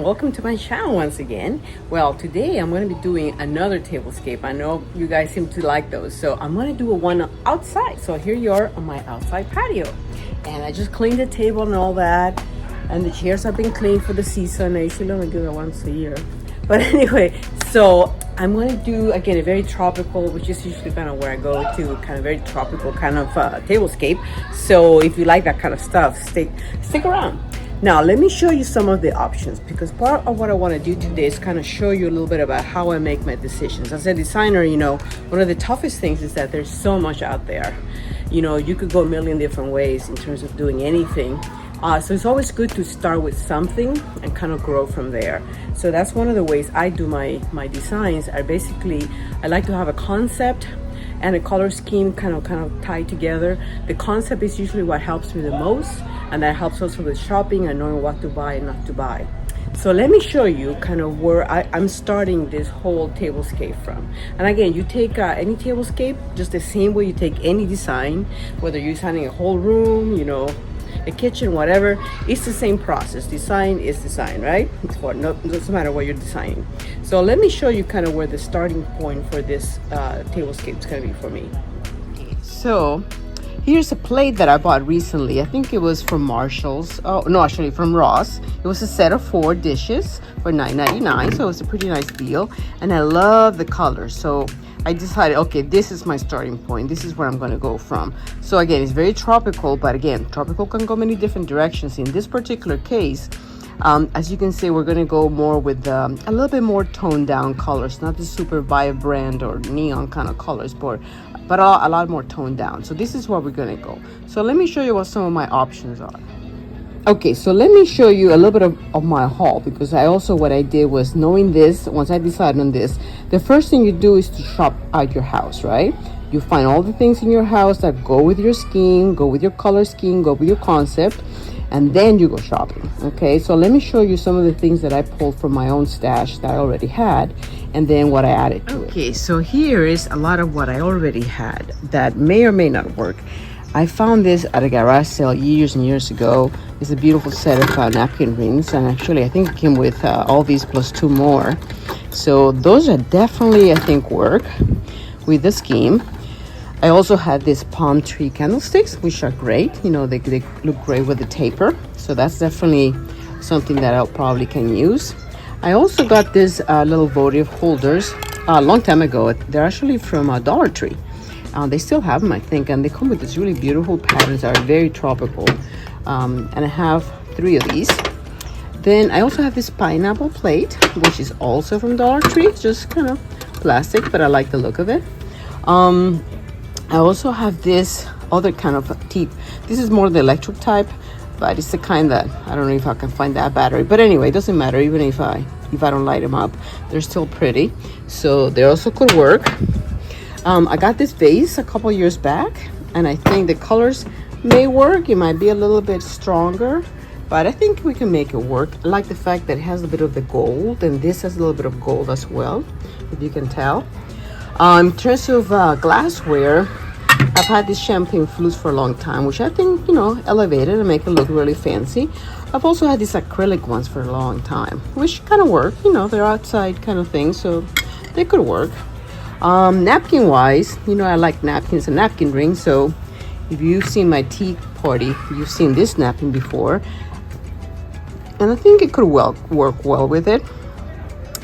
welcome to my channel once again. Well, today I'm going to be doing another tablescape. I know you guys seem to like those, so I'm going to do one outside. So here you are on my outside patio, and I just cleaned the table and all that, and the chairs have been cleaned for the season. I usually only do it once a year, but anyway, so I'm going to do again a very tropical, which is usually kind of where I go to, kind of very tropical kind of tablescape. So if you like that kind of stuff, stick around. Now let me show you some of the options, because part of what I want to do today is kind of show you a little bit about how I make my decisions. As a designer, you know, one of the toughest things is that there's so much out there. You know, you could go a million different ways in terms of doing anything. So it's always good to start with something and kind of grow from there. So that's one of the ways I do my designs. I like to have a concept and a color scheme kind of tied together. The concept is usually what helps me the most, and that helps also with shopping and knowing what to buy and not to buy. So let me show you kind of where I'm starting this whole tablescape from. And again, you take any tablescape just the same way you take any design, whether you're designing a whole room, you know, a kitchen, whatever. It's the same process. Design is design, right? It doesn't matter what you're designing. So let me show you kind of where the starting point for this tablescape is going to be for me. So here's a plate that I bought recently. I think it was from Marshall's. Oh no, actually from Ross. It was a set of 4 dishes for $9.99, so it was a pretty nice deal, and I love the color. So I decided, okay, this is my starting point. This is where I'm going to go from. So again, it's very tropical, but again, tropical can go many different directions. In this particular case, as you can see, we're going to go more with a little bit more toned down colors, not the super vibrant or neon kind of colors, but a lot more toned down. So this is where we're going to go. So let me show you what some of my options are. Okay, so let me show you a little bit of my haul, because what I did was, knowing this, once I decided on this, the first thing you do is to shop out your house, right? You find all the things in your house that go with your scheme, go with your color scheme, go with your concept, and then you go shopping. Okay, so let me show you some of the things that I pulled from my own stash that I already had, and then what I added to it. Okay, so here is a lot of what I already had that may or may not work. I found this at a garage sale years and years ago. It's a beautiful set of napkin rings, and actually I think it came with all these plus 2 more. So those are definitely, I think, work with the scheme. I also had these palm tree candlesticks, which are great. You know, they look great with the taper. So that's definitely something that I probably can use. I also got this little votive holders a long time ago. They're actually from Dollar Tree. They still have them, I think, and they come with these really beautiful patterns that are very tropical. And I have 3 of these. Then I also have this pineapple plate, which is also from Dollar Tree. It's just kind of plastic, but I like the look of it. I also have this other kind of teak. This is more the electric type, but it's the kind that I don't know if I can find that battery. But anyway, it doesn't matter. Even if I don't light them up, they're still pretty. So they also could work. I got this vase a couple years back, and I think the colors may work. It might be a little bit stronger, but I think we can make it work. I like the fact that it has a bit of the gold, and this has a little bit of gold as well, if you can tell. In terms of glassware, I've had these champagne flutes for a long time, which I think, you know, elevated and make it look really fancy. I've also had these acrylic ones for a long time, which kind of work. You know, they're outside kind of things, so they could work. Napkin wise, you know, I like napkins and napkin rings. So if you've seen my tea party, you've seen this napkin before, and I think it could work well with it.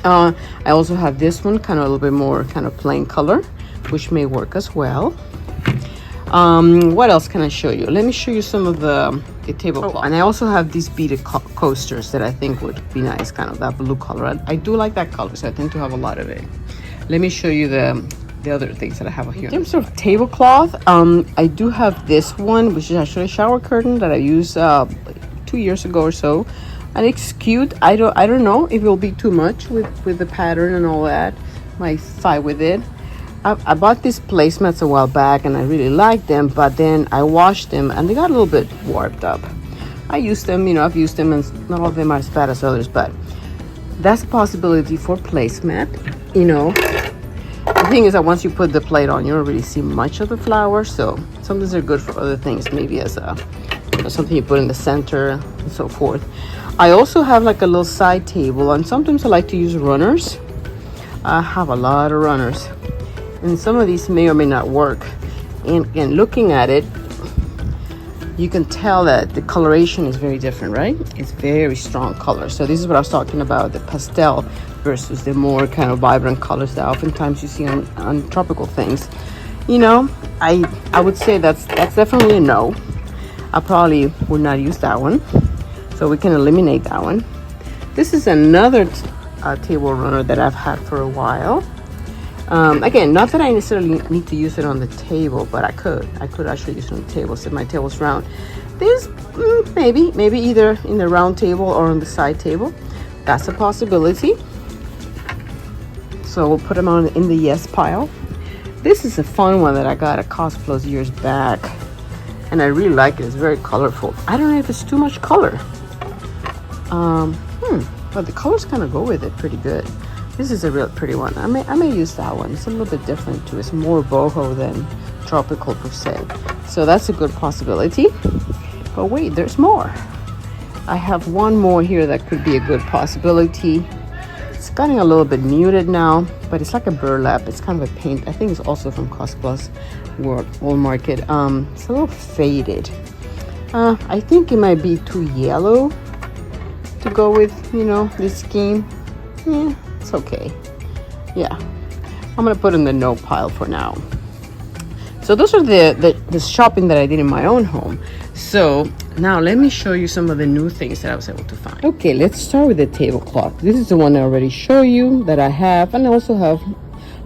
I also have this one, kind of a little bit more kind of plain color, which may work as well. What else can I show you? Let me show you some of the tablecloth. And I also have these beaded coasters that I think would be nice, kind of that blue color. I do like that color, so I tend to have a lot of it. Let me show you the other things that I have here. In terms of tablecloth, I do have this one, which is actually a shower curtain that I used 2 years ago or so, and it's cute. I don't know if it will be too much with the pattern and all that. Might fight with it. I bought these placemats a while back, and I really liked them, but then I washed them and they got a little bit warped up. I used them, you know, I've used them, and not all of them are as bad as others, but that's a possibility for placemat, you know. The thing is that once you put the plate on, you don't really see much of the flower, so sometimes they're good for other things, maybe as something you put in the center and so forth. I also have like a little side table, and sometimes I like to use runners. I have a lot of runners, and some of these may or may not work. And looking at it, you can tell that the coloration is very different, right? It's very strong color. So this is what I was talking about, the pastel versus the more kind of vibrant colors that oftentimes you see on tropical things. You know, I would say that's definitely a no. I probably would not use that one. So we can eliminate that one. This is another table runner that I've had for a while. Again, not that I necessarily need to use it on the table, but I could actually use it on the table since my table's round. This, maybe either in the round table or on the side table. That's a possibility. So we'll put them on in the yes pile. This is a fun one that I got at Costflows years back, and I really like it. It's very colorful. I don't know if it's too much color. But the colors kind of go with it pretty good. This is a real pretty one. I may use that one. It's a little bit different too. It's more boho than tropical per se. So that's a good possibility. But wait, there's more. I have one more here that could be a good possibility. It's getting a little bit muted now, but it's like a burlap. It's kind of a paint. I think it's also from Costco's World Market. It's a little faded. I think it might be too yellow to go with, you know, this scheme. Yeah, it's okay. Yeah, I'm gonna put in the no pile for now. So those are the shopping that I did in my own home. So now let me show you some of the new things that I was able to find. Okay, let's start with the tablecloth. This is the one I already showed you that I have, and I also have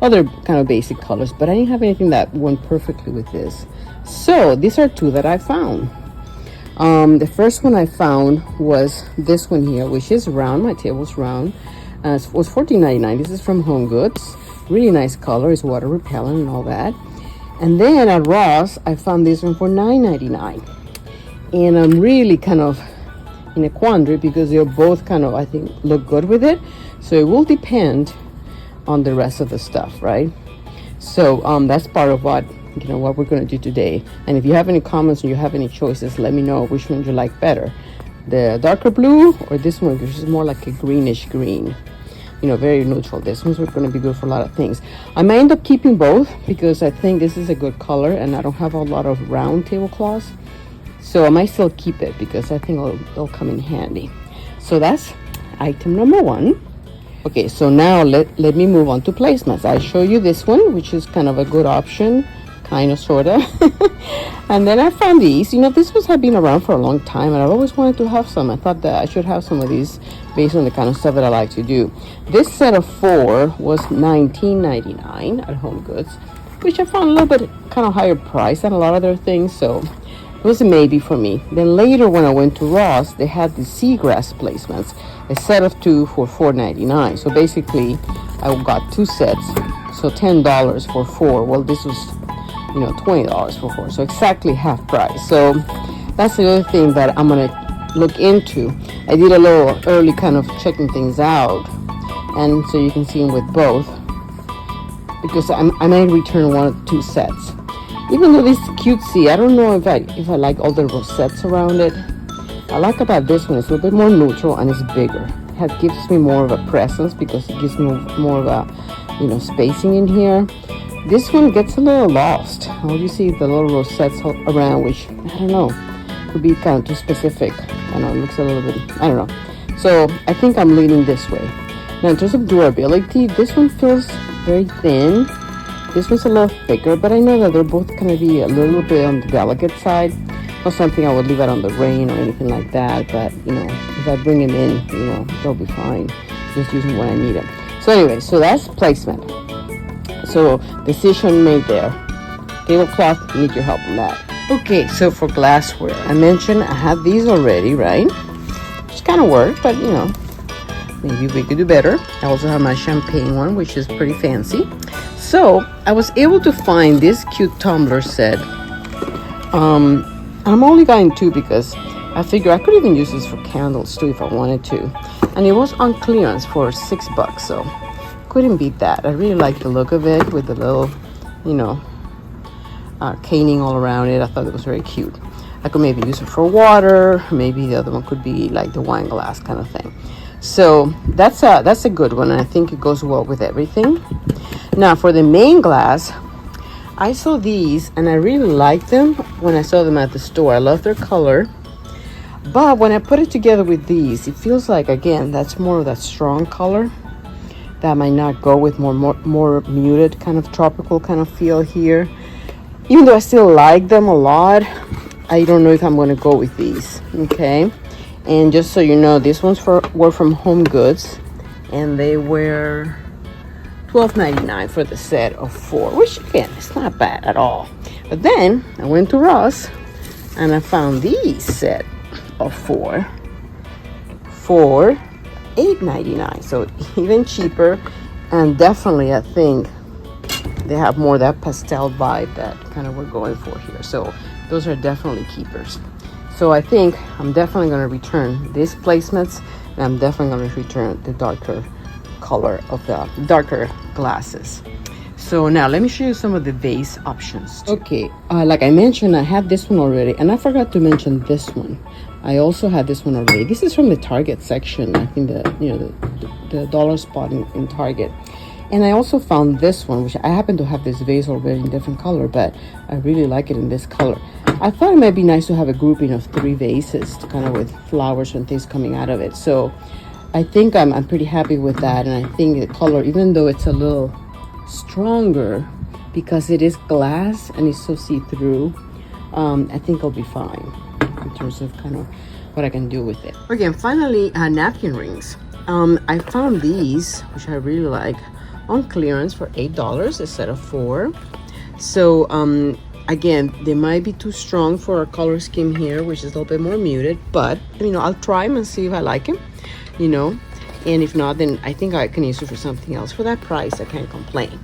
other kind of basic colors, but I didn't have anything that went perfectly with this. So these are two that I found. The first one I found was this one here, which is round. My table's round. It was $14.99. This is from Home Goods. Really nice color. It's water repellent and all that. And then at Ross, I found this one for $9.99. And I'm really kind of in a quandary because they're both kind of, I think, look good with it. So it will depend on the rest of the stuff, right? So that's part of what we're going to do today. And if you have any comments or you have any choices, let me know which one you like better, the darker blue or this one, which is more like a greenish green, very neutral. This one's going to be good for a lot of things. I may end up keeping both because I think this is a good color and I don't have a lot of round tablecloths, so I might still keep it because I think it'll come in handy. So that's item number one. Okay, so now let me move on to placemats. I show you this one, which is kind of a good option, kind of, sort of. And then I found these. These ones have been around for a long time, and I've always wanted to have some. I thought that I should have some of these based on the kind of stuff that I like to do. This set of 4 was $19.99 at Home Goods, which I found a little bit kind of higher price than a lot of their things, so it was a maybe for me. Then later when I went to Ross, they had the seagrass placemats, a set of 2 for $4.99. So basically, I got 2 sets, so $10 for 4. Well, this was $20 for 4, so exactly half price. So that's the other thing that I'm gonna look into. I did a little early kind of checking things out, and so you can see them with both, because I may return 1 or 2 sets. Even though this is cutesy, I don't know if I like all the rosettes around it. I like about this one, it's a little bit more neutral and it's bigger. It gives me more of a presence because it gives me more of a spacing in here. This one gets a little lost. All you see the little rosettes around, which I don't know, could be kind of too specific. I know it looks a little bit, I don't know. So I think I'm leaning this way. Now in terms of durability, this one feels very thin. This one's a little thicker, but I know that they're both going to be a little bit on the delicate side. Not something I would leave out on the rain or anything like that, but if I bring them in, they'll be fine. Just using when I need them. So anyway, so that's placement. So decision made there. Tablecloth, need your help on that. Okay, so for glassware, I mentioned I have these already, right? Which kind of work, but maybe we could do better. I also have my champagne one, which is pretty fancy. So I was able to find this cute tumbler set. I'm only getting 2 because I figure I could even use this for candles too if I wanted to. And it was on clearance for $6, so couldn't beat that. I really like the look of it with the little, caning all around it. I thought it was very cute. I could maybe use it for water. Maybe the other one could be like the wine glass kind of thing. So that's a good one, and I think it goes well with everything. Now for the main glass, I saw these and I really liked them when I saw them at the store. I love their color. But when I put it together with these, it feels like, again, that's more of that strong color. That might not go with more muted kind of tropical kind of feel here. Even though I still like them a lot, I don't know if I'm going to go with these. Okay. And just so you know, these ones were from Home Goods. And they were $12.99 for the set of 4. Which, again, it's not bad at all. But then I went to Ross and I found these set of 4 for $8.99, so even cheaper. And definitely I think they have more of that pastel vibe that kind of we're going for here, so those are definitely keepers. So I think I'm definitely going to return these placements, and I'm definitely going to return the darker color of the darker glasses. So now let me show you some of the vase options too. Okay, like I mentioned, I had this one already, and I forgot to mention this one. I also had this one already. This is from the Target section. I think the dollar spot in Target. And I also found this one, which I happen to have this vase already in different color, but I really like it in this color. I thought it might be nice to have a grouping of 3 vases, kind of with flowers and things coming out of it. So I think I'm pretty happy with that, and I think the color, even though it's a little stronger because it is glass and it's so see-through, I think I'll be fine in terms of kind of what I can do with it. Okay, and finally, napkin rings. I found these, which I really like, on clearance for $8 a set of 4. So again, they might be too strong for our color scheme here, which is a little bit more muted, but I'll try them and see if I like them, and if not, then I think I can use it for something else. For that price, I can't complain.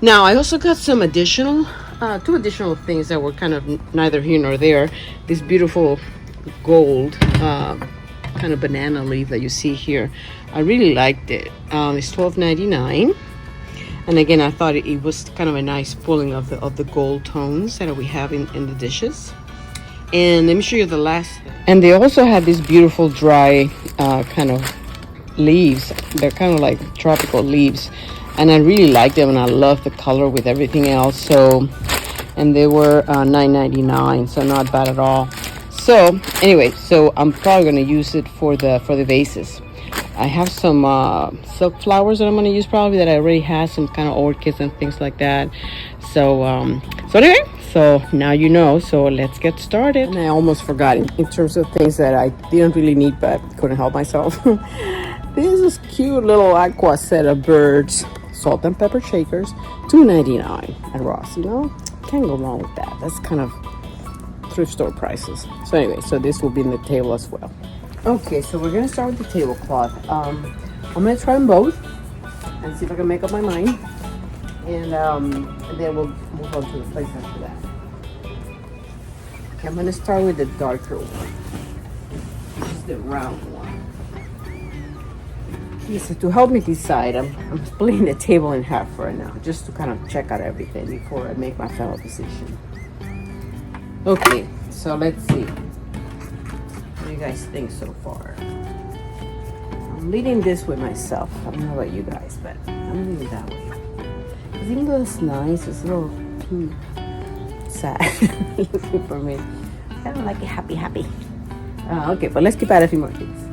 Now, I also got some additional, 2 additional things that were kind of neither here nor there. This beautiful gold kind of banana leaf that you see here. I really liked it. It's $12.99. And again, I thought it was kind of a nice pulling of the gold tones that we have in the dishes. And let me show you the last. And they also have these beautiful dry kind of leaves. They're kind of like tropical leaves, and I really like them, and I love the color with everything else. So, and they were $9.99, so not bad at all. So anyway, so I'm probably going to use it for the vases. I have some silk flowers that I'm going to use probably, that I already had, some kind of orchids and things like that. So anyway, so now you know, so let's get started. And I almost forgot in terms of things that I didn't really need but couldn't help myself. This is cute little aqua set of birds, salt and pepper shakers, $2.99 at Ross. Can't go wrong with that. That's kind of thrift store prices. So anyway, so this will be in the table as well. Okay, so we're gonna start with the tablecloth. I'm gonna try them both and see if I can make up my mind, and then we'll move on to the place after that. Okay, I'm gonna start with the darker one. This is the round one. Okay, so to help me decide, I'm splitting the table in half right now, just to kind of check out everything before I make my final decision. Okay, so let's see. What do you guys think so far? I'm leading this way myself. I don't know about you guys, but I'm leaning that way. Because even though it's nice, it's a little too sad looking for me. I don't like it happy. Okay, but let's keep at a few more things.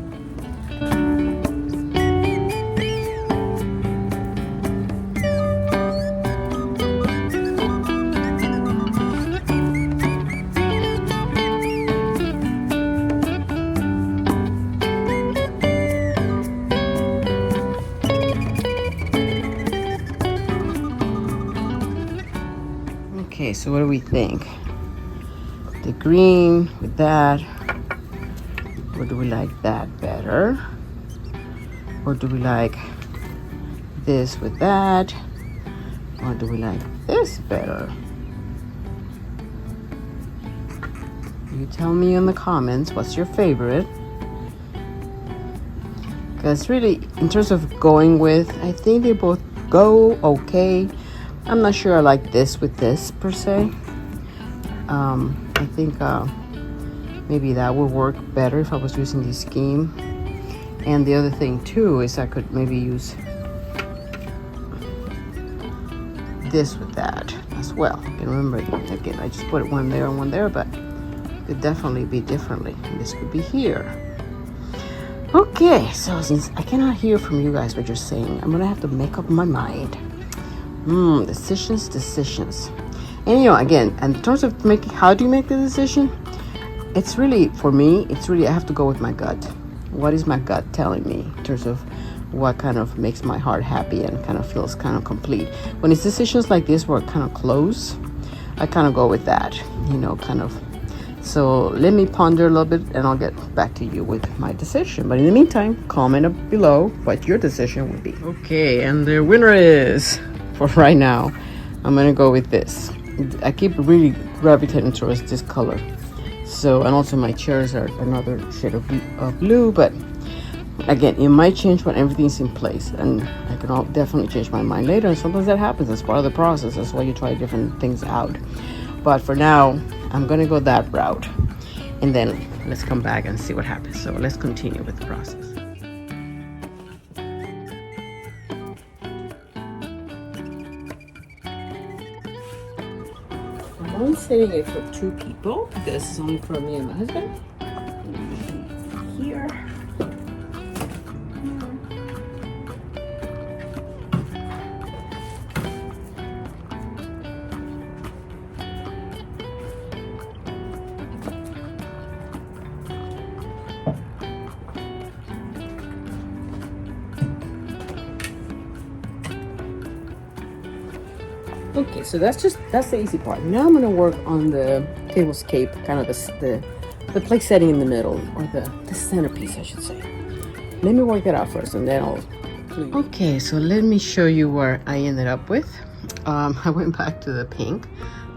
Okay, so what do we think? The green with that, or do we like that better? Or do we like this with that? Or do we like this better? You tell me in the comments what's your favorite. Because really, in terms of going with, I think they both go okay. I'm not sure I like this with this per se. I think Maybe that would work better if I was using this scheme. And the other thing too is I could maybe use this with that as well. And remember, again, I just put one there and one there, but it could definitely be differently. This could be here. Okay, so since I cannot hear from you guys what you're saying, I'm gonna have to make up my mind. Decisions. And you know, again, in terms of making, how do you make the decision? It's really, for me, I have to go with my gut. What is my gut telling me in terms of what kind of makes my heart happy and kind of feels kind of complete? When it's decisions like this where kind of close, I kind of go with that, you know, kind of. So let me ponder a little bit and I'll get back to you with my decision. But in the meantime, comment up below what your decision would be. Okay, and the winner is, for right now, I'm gonna go with this. I keep really gravitating towards this color. So, and also my chairs are another shade of blue, but again, it might change when everything's in place, and I can definitely change my mind later. And sometimes that happens. That's part of the process. That's why you try different things out. But for now, I'm gonna go that route, and then let's come back and see what happens. So let's continue with the process. I'm only setting it for 2 people because this is only for me and my husband. Here. Okay, so that's the easy part. Now I'm gonna work on the tablescape, kind of the place setting in the middle, or the centerpiece, I should say. Let me work that out first, and then I'll. Okay, so let me show you where I ended up with. I went back to the pink,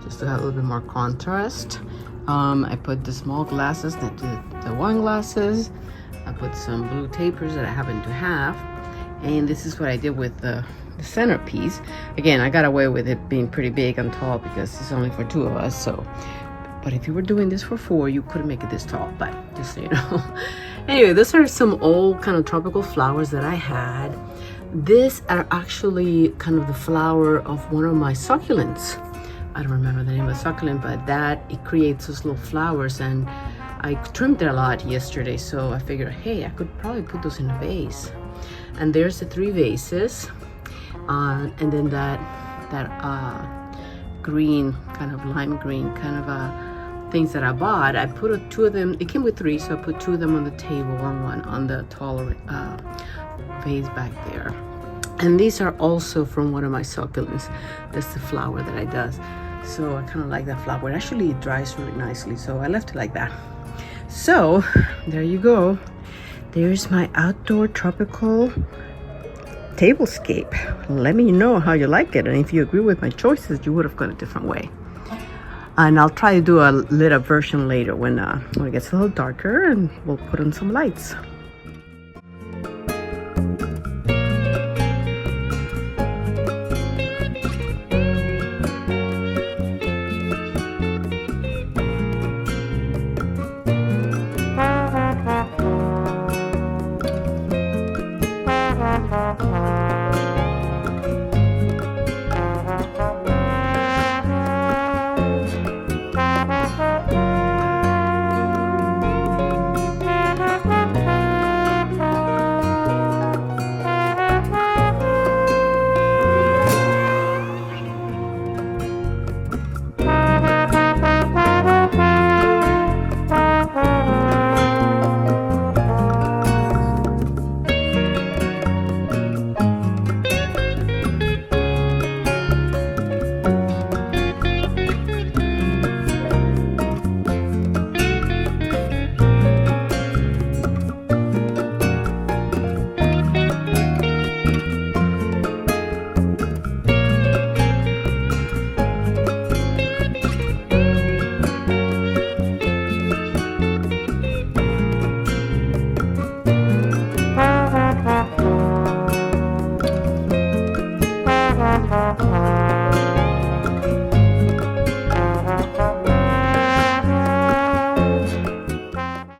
just to have a little bit more contrast. I put the small glasses, the wine glasses. I put some blue tapers that I happen to have, and this is what I did with the centerpiece. Again, I got away with it being pretty big and tall because it's only for 2 of us. So, but if you were doing this for 4, you couldn't make it this tall. But just so you know. Anyway, these are some old kind of tropical flowers that I had. These are actually kind of the flower of one of my succulents. I don't remember the name of the succulent, but it creates those little flowers, and I trimmed it a lot yesterday. So I figured, hey, I could probably put those in a vase. And there's the 3 vases. And then that green, kind of lime green, kind of things that I bought. I put 2 of them. It came with 3, so I put 2 of them on the table and 1 on the taller vase back there. And these are also from one of my succulents. That's the flower that I does. So I kind of like that flower. Actually, it dries really nicely, so I left it like that. So there you go. There's my outdoor tropical tablescape. Let me know how you like it, and if you agree with my choices, you would have gone a different way. And I'll try to do a lit up version later when it gets a little darker, and we'll put on some lights.